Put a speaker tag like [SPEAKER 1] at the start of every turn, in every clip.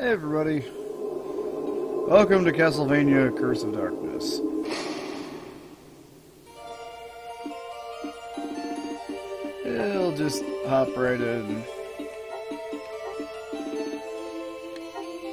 [SPEAKER 1] Hey everybody, welcome to Castlevania Curse of Darkness. We'll just hop right in.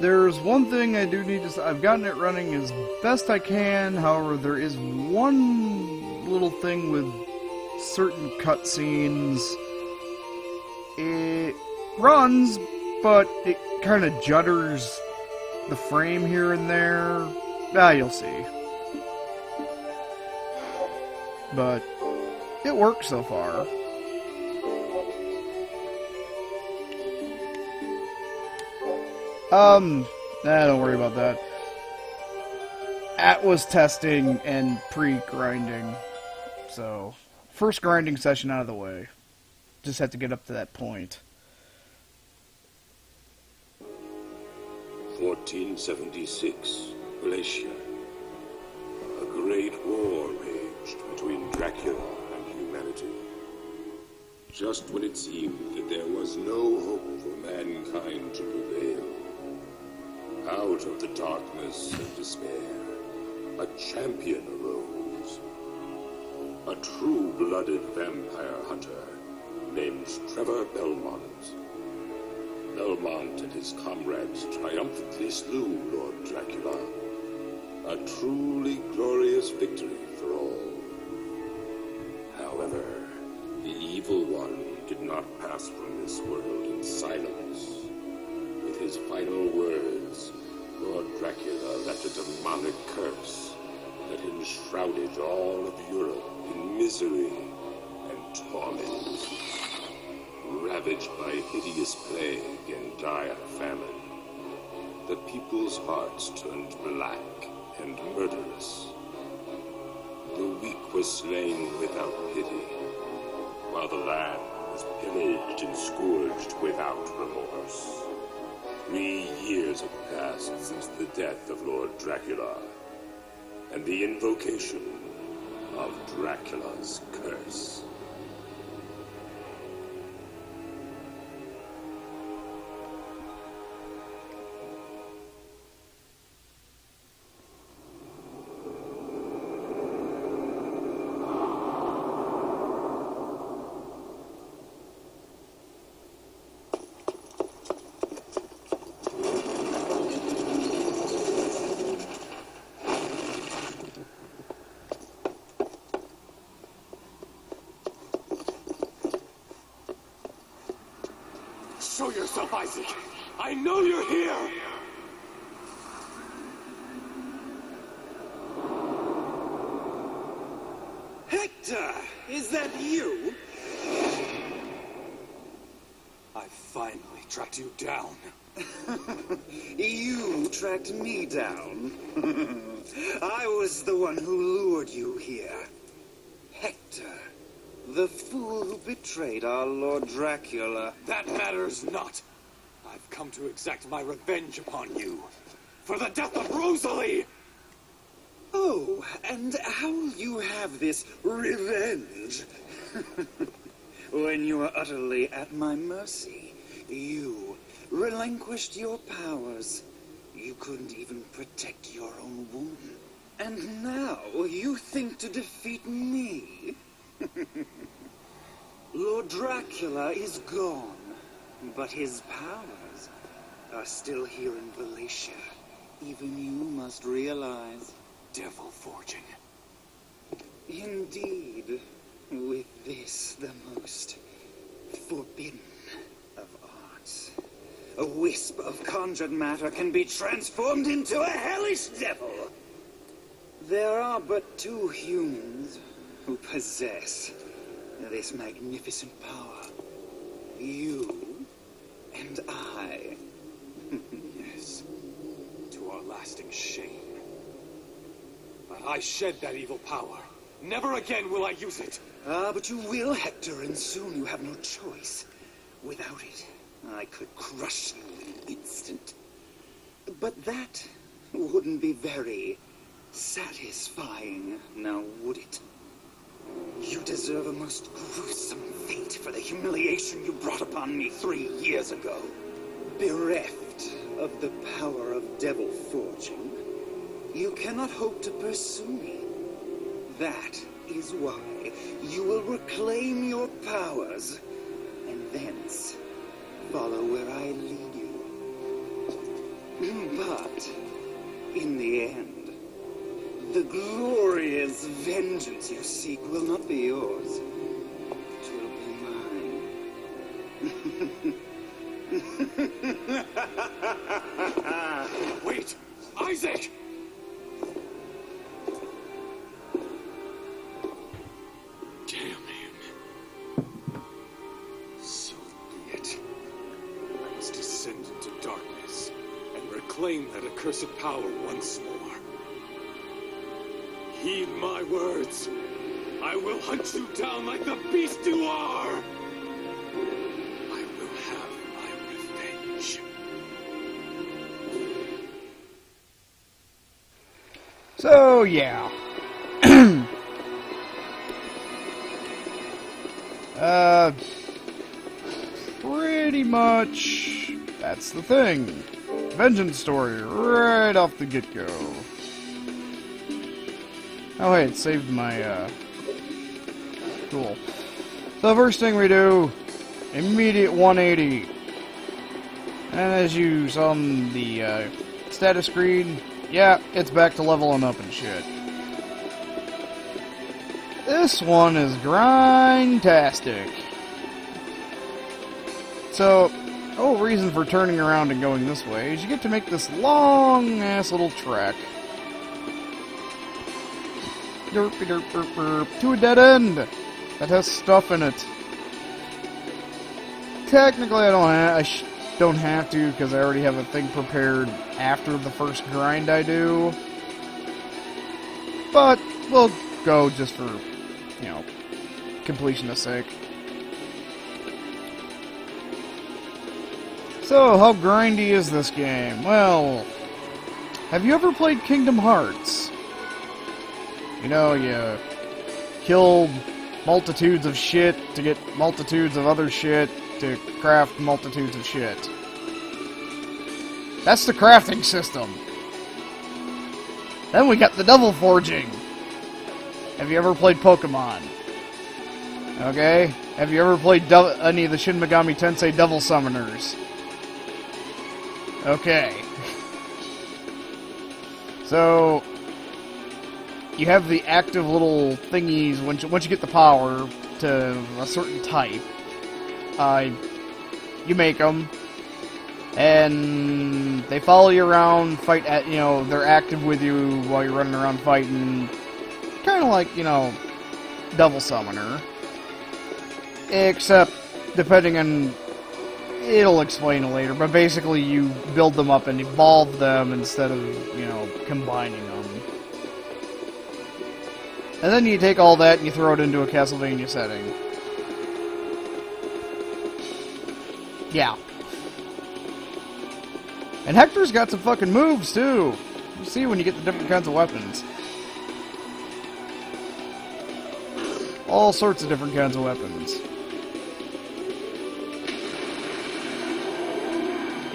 [SPEAKER 1] There's one thing I do need to say. I've gotten it running as best I can, however there is one little thing with certain cutscenes. It runs, but it kind of judders the frame here and there. You'll see. But it works so far. Don't worry about that. Atlas testing and pre-grinding. So, first grinding session out of the way. Just have to get up to that point.
[SPEAKER 2] 1476, Glacier. A great war raged between Dracula and humanity. Just when it seemed that there was no hope for mankind to prevail, out of the darkness and despair, a champion arose. A true-blooded vampire hunter named Trevor Belmont. Belmont and his comrades triumphantly slew Lord Dracula. A truly glorious victory for all. However, the evil one did not pass from this world in silence. With his final words, Lord Dracula left a demonic curse that enshrouded all of Europe in misery and torment. Ravaged by hideous plague and dire famine, the people's hearts turned black and murderous. The weak were slain without pity, while the land was pillaged and scourged without remorse. 3 years have passed since the death of Lord Dracula, and the invocation of Dracula's curse.
[SPEAKER 3] Show yourself, Isaac! I know you're here!
[SPEAKER 4] Hector! Is that you?
[SPEAKER 3] I finally tracked you down.
[SPEAKER 4] You tracked me down. I was the one who lured you here. Hector. The fool who betrayed our Lord Dracula.
[SPEAKER 3] That matters not. I've come to exact my revenge upon you. For the death of Rosalie!
[SPEAKER 4] Oh, and how will you have this revenge? When you were utterly at my mercy, you relinquished your powers. You couldn't even protect your own womb. And now you think to defeat me? Lord Dracula is gone, but his powers are still here in Valencia. Even you must realize.
[SPEAKER 3] Devil forging.
[SPEAKER 4] Indeed, with this the most forbidden of arts. A wisp of conjured matter can be transformed into a hellish devil. There are but 2 humans who possess this magnificent power. You and I.
[SPEAKER 3] Yes, to our lasting shame. But I shed that evil power. Never again will I use it.
[SPEAKER 4] But you will, Hector, and soon you have no choice. Without it, I could crush you in an instant. But that wouldn't be very satisfying, now would it? You deserve a most gruesome fate for the humiliation you brought upon me 3 years ago. Bereft of the power of devil forging, you cannot hope to pursue me. That is why you will reclaim your powers, and thence follow where I lead you. But, in the end, the glorious vengeance you seek will not be yours. It will be mine.
[SPEAKER 3] Wait! Isaac! Damn him. So be it. I must descend into darkness and reclaim that accursed power once more. Heed my words. I will hunt you down like the beast you are! I will have my revenge.
[SPEAKER 1] So, yeah. Pretty much, that's the thing. Vengeance story, right off the get-go. Oh hey, it saved my, cool. So the first thing we do, immediate 180. And as you saw on the, status screen, yeah, it's back to leveling up and shit. This one is grindtastic. So, the whole reason for turning around and going this way is you get to make this long-ass little trek. Derpy derp derp derp, to a dead end that has stuff in it. Technically, I don't have to because I already have a thing prepared after the first grind I do. But we'll go just for, you know, completion's sake. So, how grindy is this game? Well, have you ever played Kingdom Hearts? You know, you kill multitudes of shit to get multitudes of other shit to craft multitudes of shit. That's the crafting system. Then we got the devil forging. Have you ever played Pokemon? Okay. Have you ever played any of the Shin Megami Tensei Devil Summoners? Okay. So, you have the active little thingies once you get the power to a certain type. You make them, and they follow you around, fight at, you know, they're active with you while you're running around fighting. Kind of like, you know, Devil Summoner. Except, depending on... It'll explain it later, but basically you build them up and evolve them instead of, you know, combining them. And then you take all that and you throw it into a Castlevania setting. Yeah. And Hector's got some fucking moves, too. You see when you get the different kinds of weapons. All sorts of different kinds of weapons.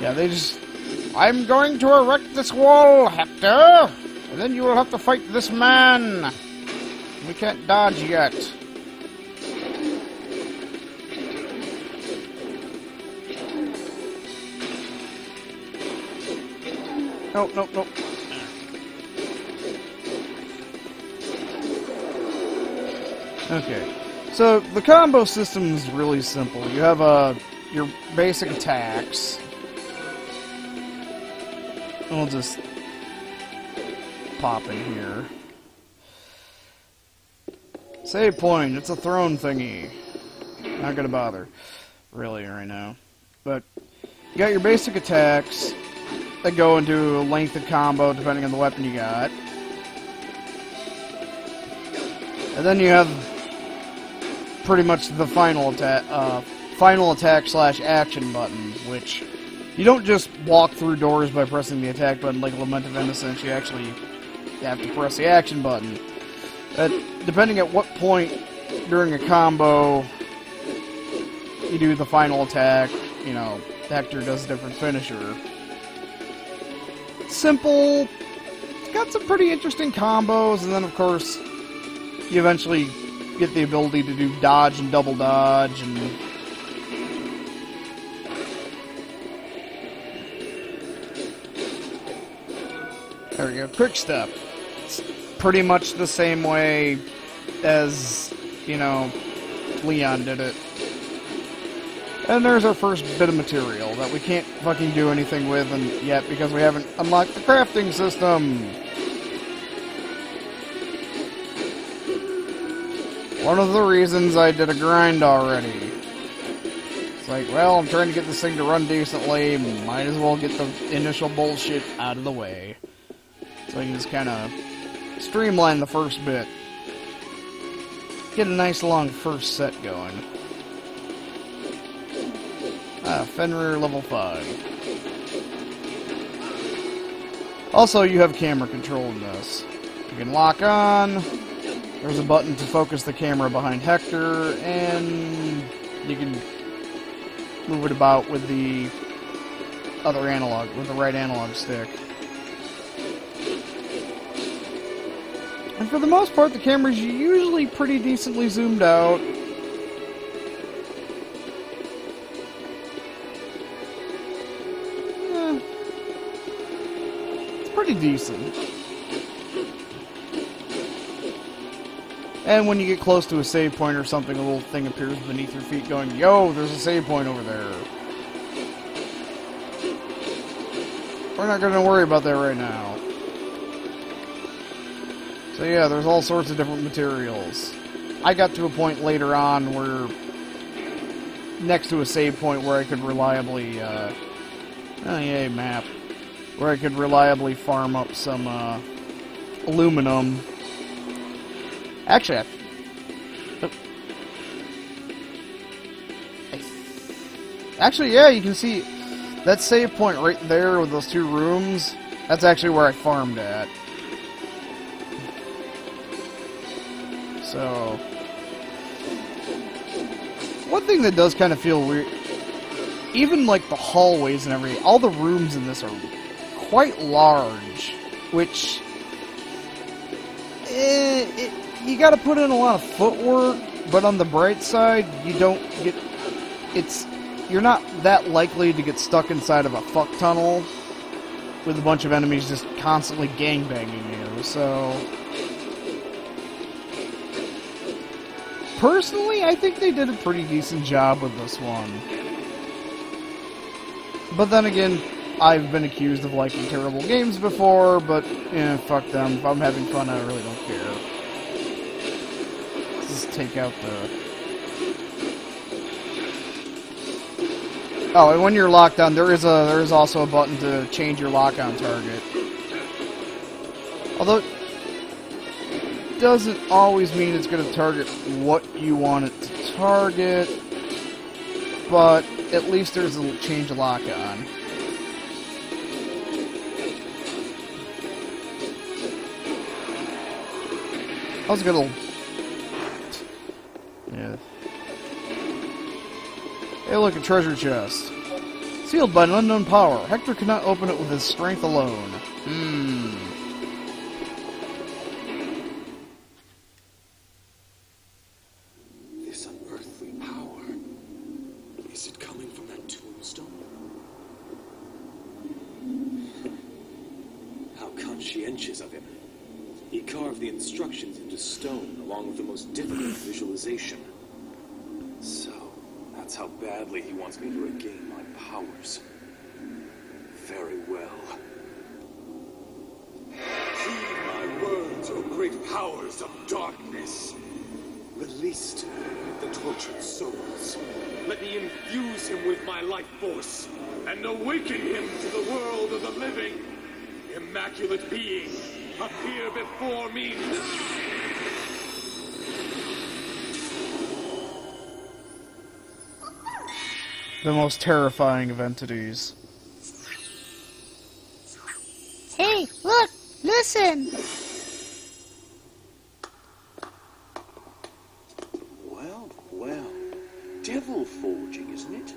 [SPEAKER 1] Yeah, they just... I'm going to erect this wall, Hector! And then you will have to fight this man! We can't dodge yet. Nope, nope, nope. Okay. So, the combo system is really simple. You have, your basic attacks. We'll just pop in here. Save point, it's a throne thingy. Not gonna bother, really, right now. But, you got your basic attacks that go into a lengthened combo depending on the weapon you got. And then you have pretty much the final attack slash action button, which you don't just walk through doors by pressing the attack button like Lament of Innocence. You actually have to press the action button. Depending at what point during a combo you do the final attack, you know, Hector does a different finisher. simple. It's got some pretty interesting combos, and then of course you eventually get the ability to do dodge and double dodge, and there we go. Quick step. It's pretty much the same way as, you know, Leon did it. And there's our first bit of material that we can't fucking do anything with yet because we haven't unlocked the crafting system. One of the reasons I did a grind already. It's like, well, I'm trying to get this thing to run decently, might as well get the initial bullshit out of the way. So I can just kind of streamline the first bit. Get a nice long first set going. Fenrir level 5. Also, you have camera control in this. You can lock on. There's a button to focus the camera behind Hector, and you can move it about with the other analog, with the right analog stick. And for the most part, the camera's usually pretty decently zoomed out. It's pretty decent. And when you get close to a save point or something, a little thing appears beneath your feet going, yo, there's a save point over there. We're not going to worry about that right now. So yeah, there's all sorts of different materials. I got to a point later on where, next to a save point where I could reliably, oh yay, map. Where I could reliably farm up some, aluminum. Actually, yeah, you can see that save point right there with those two rooms. That's actually where I farmed at. So, one thing that does kind of feel weird, even like the hallways and everything, all the rooms in this are quite large, which you gotta put in a lot of footwork, but on the bright side, you don't get, you're not that likely to get stuck inside of a fuck tunnel with a bunch of enemies just constantly gangbanging you, so personally, I think they did a pretty decent job with this one. But then again, I've been accused of liking terrible games before, but, fuck them. If I'm having fun, I really don't care. Let's just take out the... Oh, and when you're locked on, there is also a button to change your lock-on target. Although, it doesn't always mean it's going to target what you want it to target, but at least there's a change of lock-on. That was a good little... Yeah. Hey, look, a treasure chest. Sealed by an unknown power. Hector could not open it with his strength alone.
[SPEAKER 3] This unearthly power. Is it coming from that tombstone? How conscientious of him. He carved the instructions into stone, along with the most difficult visualization. So, that's how badly he wants me to regain my powers. Very well.
[SPEAKER 2] Heed my words, O great powers of darkness.
[SPEAKER 3] Release to him the tortured souls.
[SPEAKER 2] Let me infuse him with my life force and awaken him to the world of the living. Immaculate being, appear before me now!
[SPEAKER 1] The most terrifying of entities.
[SPEAKER 5] Hey, look! Listen!
[SPEAKER 4] Well, well. Devil forging, isn't it?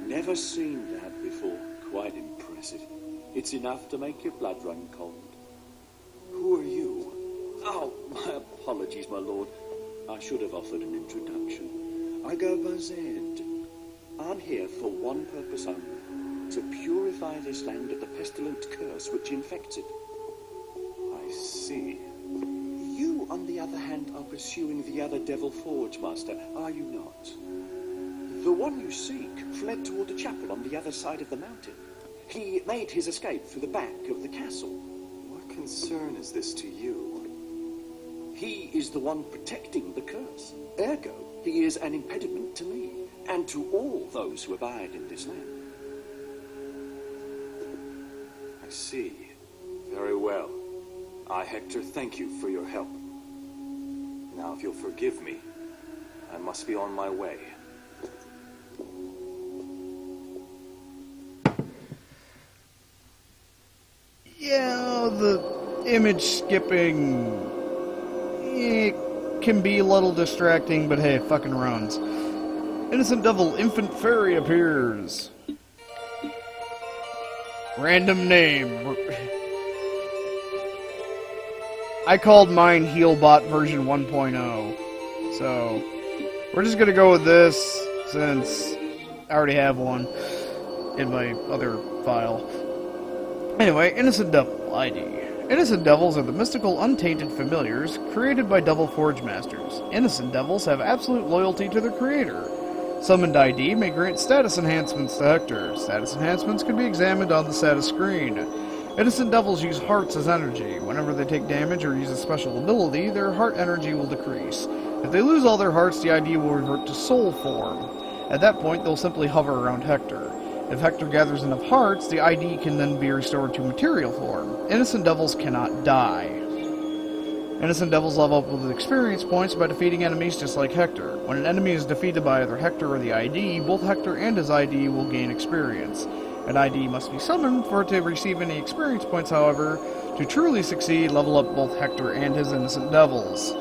[SPEAKER 4] Never seen that before. Quite impressive.
[SPEAKER 3] It's enough to make your blood run cold. Who are you? Oh, my apologies, my lord. I should have offered an introduction. I go by Zed. I'm here for one purpose only. To purify this land of the pestilent curse which infects it. I see. You, on the other hand, are pursuing the other Devil Forge Master, are you not? The one you seek fled toward the chapel on the other side of the mountain. He made his escape through the back of the castle. What concern is this to you? He is the one protecting the curse. Ergo, he is an impediment to me, and to all those who abide in this land. I see. Very well. I, Hector, thank you for your help. Now, if you'll forgive me, I must be on my way.
[SPEAKER 1] Yeah, the image skipping, it can be a little distracting, but hey, it fucking runs. Innocent Devil Infant Fairy appears. Random name. I called mine Healbot version 1.0, so we're just gonna go with this since I already have one in my other file. Anyway, Innocent Devil ID. Innocent Devils are the mystical, untainted familiars created by Devil Forge Masters. Innocent Devils have absolute loyalty to their creator. Summoned ID may grant status enhancements to Hector. Status enhancements can be examined on the status screen. Innocent Devils use hearts as energy. Whenever they take damage or use a special ability, their heart energy will decrease. If they lose all their hearts, the ID will revert to soul form. At that point, they'll simply hover around Hector. If Hector gathers enough hearts, the ID can then be restored to material form. Innocent Devils cannot die. Innocent Devils level up with experience points by defeating enemies just like Hector. When an enemy is defeated by either Hector or the ID, both Hector and his ID will gain experience. An ID must be summoned for it to receive any experience points, however. To truly succeed, level up both Hector and his Innocent Devils.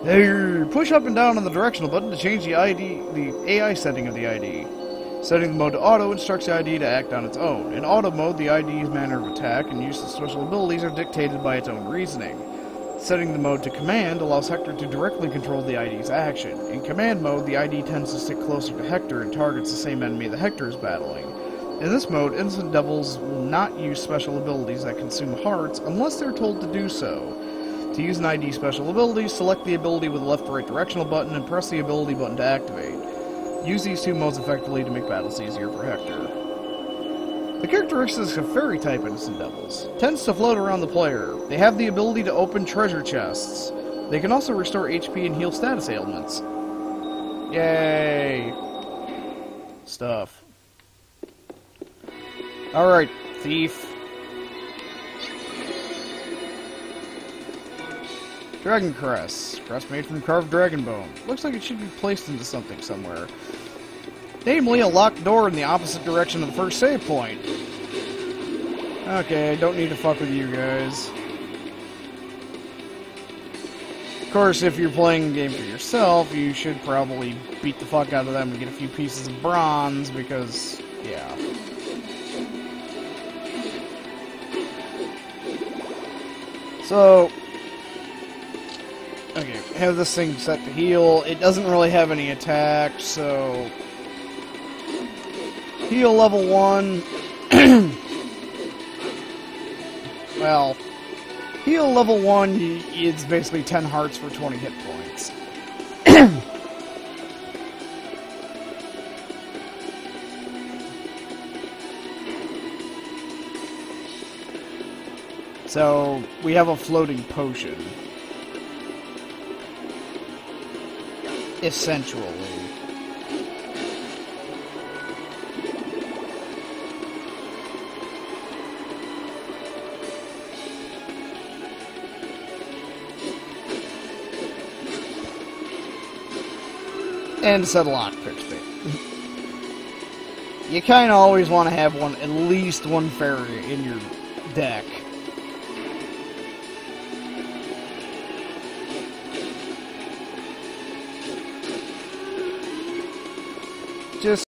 [SPEAKER 1] There, push up and down on the directional button to change the AI setting of the ID. Setting the mode to auto instructs the ID to act on its own. In auto mode, the ID's manner of attack and use of special abilities are dictated by its own reasoning. Setting the mode to command allows Hector to directly control the ID's action. In command mode, the ID tends to stick closer to Hector and targets the same enemy that Hector is battling. In this mode, Innocent Devils will not use special abilities that consume hearts unless they're told to do so. To use an ID special ability, select the ability with the left or right directional button and press the ability button to activate. Use these two modes effectively to make battles easier for Hector. The characteristics of Fairy type Innocent Devils tends to float around the player. They have the ability to open treasure chests. They can also restore HP and heal status ailments. Yay! Stuff. Alright, thief. Dragon Crest. Crest made from carved dragon bone. Looks like it should be placed into something somewhere. Namely, a locked door in the opposite direction of the first save point. Okay, I don't need to fuck with you guys. Of course, if you're playing the game for yourself, you should probably beat the fuck out of them and get a few pieces of bronze, because, yeah. So, okay, have this thing set to heal. It doesn't really have any attack, so heal level 1. Well, heal level 1, it's basically 10 hearts for 20 hit points. So, we have a floating potion. Essentially. And a set of lockpicks. You kind of always want to have at least one fairy in your deck. Just